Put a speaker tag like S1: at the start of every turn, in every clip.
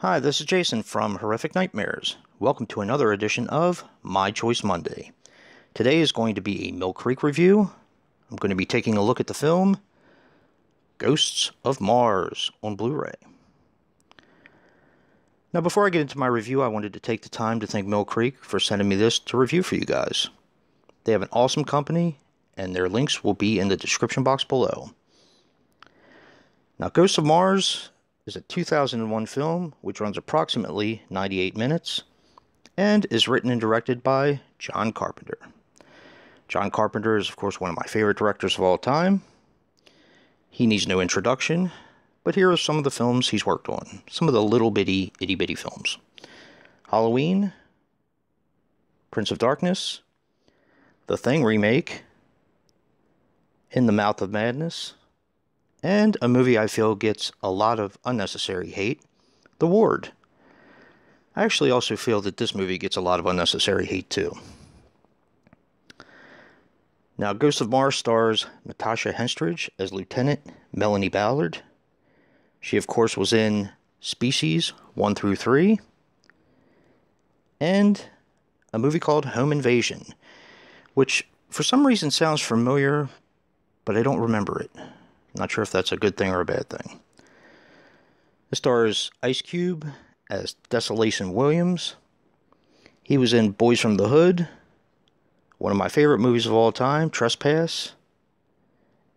S1: Hi, this is Jason from Horrific Nightmares. Welcome to another edition of My Choice Monday. Today is going to be a Mill Creek review. I'm going to be taking a look at the film Ghosts of Mars on Blu-ray. Now, before I get into my review, I wanted to take the time to thank Mill Creek for sending me this to review for you guys. They have an awesome company, and their links will be in the description box below. Now, Ghosts of Mars is a 2001 film which runs approximately 98 minutes and is written and directed by John Carpenter. John Carpenter is, of course, one of my favorite directors of all time. He needs no introduction, but here are some of the films he's worked on. Some of the little bitty, itty bitty films. Halloween, Prince of Darkness, The Thing remake, In the Mouth of Madness, and a movie I feel gets a lot of unnecessary hate, The Ward. I actually also feel that this movie gets a lot of unnecessary hate too. Now, Ghosts of Mars stars Natasha Henstridge as Lieutenant Melanie Ballard. She, of course, was in Species 1 through 3, and a movie called Home Invasion, which for some reason sounds familiar, but I don't remember it. Not sure if that's a good thing or a bad thing. It stars Ice Cube as Desolation Williams. He was in Boys from the Hood, one of my favorite movies of all time, Trespass,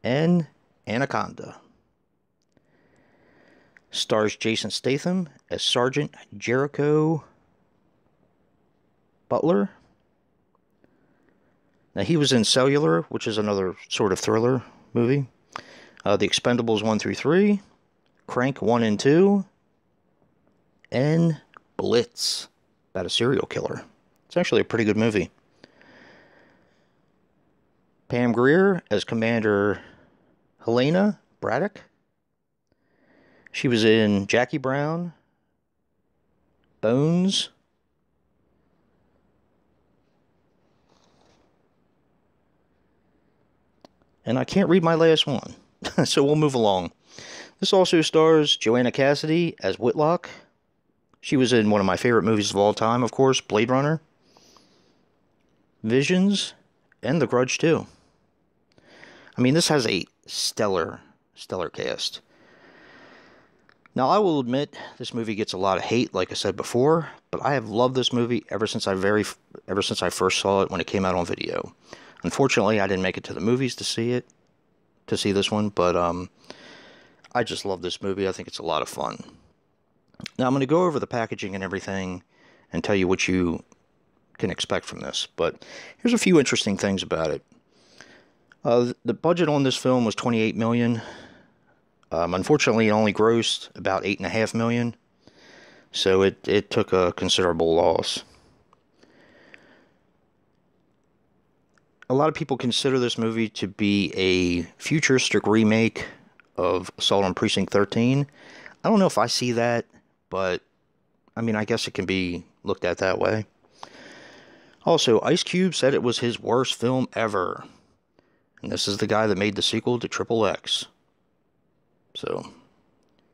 S1: and Anaconda. Stars Jason Statham as Sergeant Jericho Butler. Now, he was in Cellular, which is another sort of thriller movie. The Expendables 1 through 3, Crank 1 and 2, and Blitz, about a serial killer. It's actually a pretty good movie. Pam Grier as Commander Helena Braddock. She was in Jackie Brown, Bones, and I can't read my last one. So we'll move along. This also stars Joanna Cassidy as Whitlock. She was in one of my favorite movies of all time, of course, Blade Runner, Visions, and The Grudge 2. I mean, this has a stellar cast. Now, I will admit, this movie gets a lot of hate, like I said before, but I have loved this movie ever since I first saw it when it came out on video. Unfortunately, I didn't make it to the movies to see this one, but I just love this movie. I think it's a lot of fun. Now, I'm going to go over the packaging and everything and tell you what you can expect from this, but here's a few interesting things about it. The budget on this film was $28 million. Unfortunately, it only grossed about $8.5 million, so it took a considerable loss. A lot of people consider this movie to be a futuristic remake of Assault on Precinct 13. I don't know if I see that, but I mean, I guess it can be looked at that way. Also, Ice Cube said it was his worst film ever. And this is the guy that made the sequel to Triple X. So,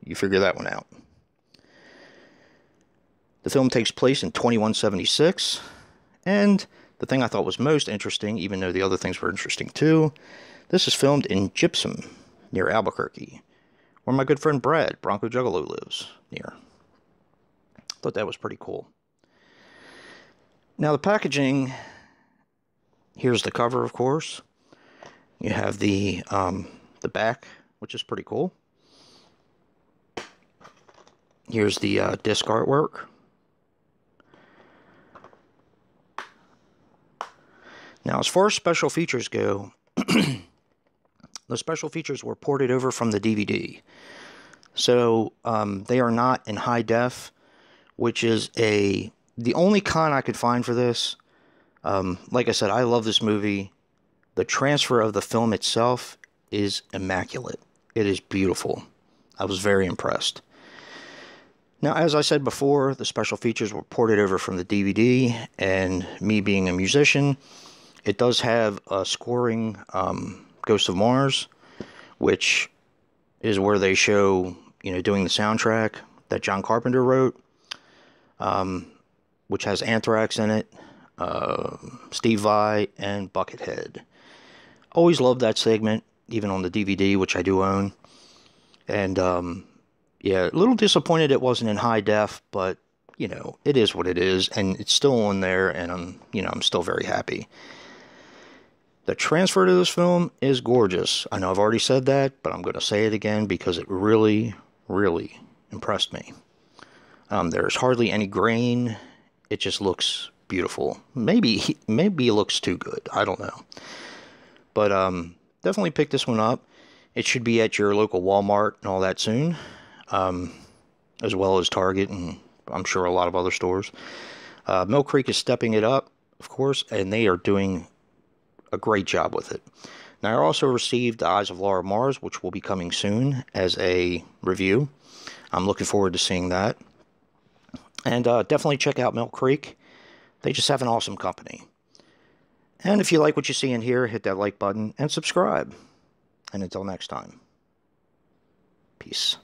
S1: you figure that one out. The film takes place in 2176, and the thing I thought was most interesting, even though the other things were interesting too, this is filmed in Gypsum, near Albuquerque, where my good friend Brad, Bronco Juggalo, lives near. Thought that was pretty cool. Now, the packaging, here's the cover, of course. You have the back, which is pretty cool. Here's the disc artwork. Now, as far as special features go, the special features were ported over from the DVD. So, they are not in high def, which is the only con I could find for this. Like I said, I love this movie. The transfer of the film itself is immaculate. It is beautiful. I was very impressed. Now, as I said before, the special features were ported over from the DVD, and me being a musician, it does have a scoring, Ghosts of Mars, which is where they show, doing the soundtrack that John Carpenter wrote. which has Anthrax in it, Steve Vai, and Buckethead. Always loved that segment, even on the DVD, which I do own. And, yeah, a little disappointed it wasn't in high def, but, you know, it is what it is, and it's still on there, and I'm still very happy. The transfer to this film is gorgeous. I know I've already said that, but I'm going to say it again because it really, really impressed me. There's hardly any grain. It just looks beautiful. Maybe it looks too good. I don't know. But definitely pick this one up. It should be at your local Walmart and all that soon, as well as Target and I'm sure a lot of other stores. Mill Creek is stepping it up, of course, and they are doing a great job with it. Now, I also received The Eyes of Laura Mars, which will be coming soon as a review. I'm looking forward to seeing that. And definitely check out Mill Creek. They just have an awesome company. And if you like what you see in here, hit that like button and subscribe. And until next time, peace.